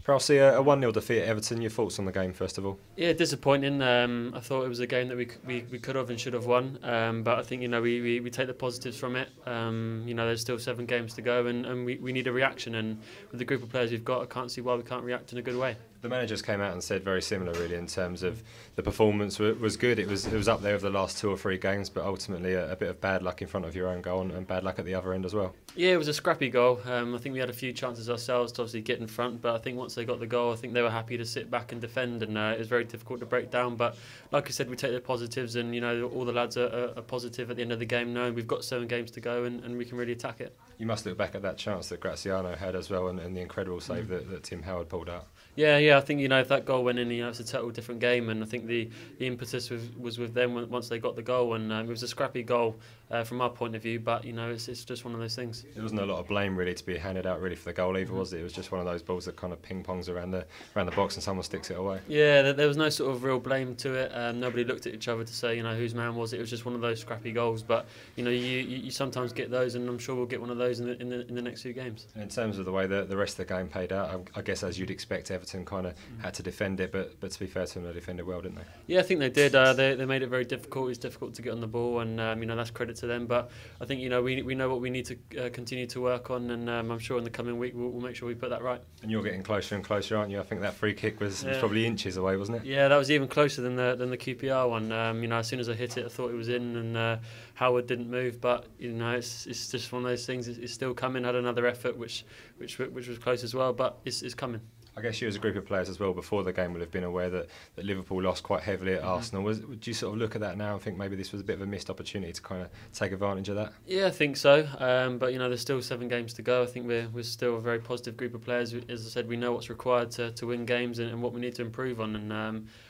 Perhaps a 1-0 defeat at Everton. Your thoughts on the game, first of all? Yeah, disappointing. I thought it was a game that we could have and should have won. But I think we take the positives from it. There's still 7 games to go, and we need a reaction. And with the group of players we've got, I can't see why we can't react in a good way. The managers came out and said very similar, really, in terms of the performance was good. It was up there over the last 2 or 3 games, but ultimately a bit of bad luck in front of your own goal and bad luck at the other end as well. Yeah, it was a scrappy goal. I think we had a few chances ourselves to obviously get in front, but I think once they got the goal, I think they were happy to sit back and defend, and it was very difficult to break down. But like I said, we take the positives, and all the lads are positive at the end of the game, knowing we've got 7 games to go and we can really attack it. You must look back at that chance that Graziano had as well, and the incredible save that Tim Howard pulled out. Yeah, I think if that goal went in, it's a total different game, and I think the impetus was with them once they got the goal, and it was a scrappy goal from our point of view, but it's just one of those things. There wasn't a lot of blame really to be handed out really for the goal either, was it? It was just one of those balls that kind of ping-pongs around the box and someone sticks it away. Yeah, there was no sort of real blame to it. Nobody looked at each other to say whose man was it. It was just one of those scrappy goals, but you sometimes get those, and I'm sure we'll get one of those in the next few games. In terms of the way the rest of the game played out, I guess as you'd expect, Everton kind of had to defend it, but to be fair to them, they defended well, didn't they? Yeah, I think they did. They made it very difficult. It was difficult to get on the ball, and that's credit to them. But I think we know what we need to continue to work on, and I'm sure in the coming week we'll make sure we put that right. And you're getting closer and closer, aren't you? I think that free kick was probably inches away, wasn't it? Yeah, that was even closer than the QPR one. As soon as I hit it, I thought it was in, and Howard didn't move. But it's just one of those things. It's still coming. Had another effort, which was close as well, but it's coming. I guess you as a group of players as well before the game will have been aware that Liverpool lost quite heavily at Arsenal. Would you sort of look at that now and think maybe this was a bit of a missed opportunity to kind of take advantage of that? Yeah, I think so. But there's still 7 games to go. I think we're still a very positive group of players. As I said, we know what's required to win games and what we need to improve on. And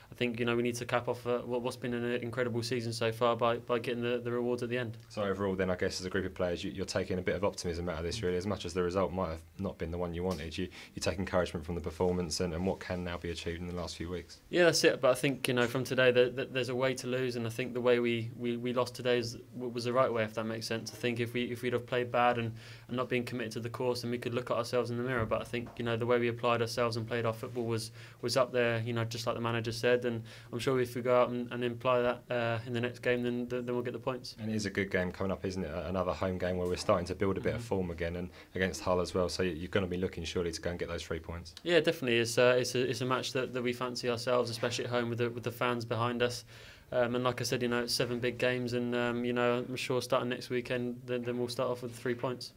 I think we need to cap off what's been an incredible season so far by getting the rewards at the end. So overall, then I guess as a group of players, you're taking a bit of optimism out of this really. As much as the result might have not been the one you wanted, you take encouragement from the performance and what can now be achieved in the last few weeks. Yeah, that's it. But I think from today, there's a way to lose, and I think the way we lost today was the right way, if that makes sense. I think if we'd have played bad and not been committed to the course, then we could look at ourselves in the mirror. But I think the way we applied ourselves and played our football was up there. Just like the manager said, and I'm sure if we go out and imply that in the next game, then we'll get the points. And it is a good game coming up, isn't it? Another home game where we're starting to build a bit of form again, and against Hull as well. So you're going to be looking surely to go and get those 3 points. Yeah, definitely. It's a match that we fancy ourselves, especially at home with the fans behind us. And like I said, it's 7 big games, and I'm sure starting next weekend, then we'll start off with 3 points.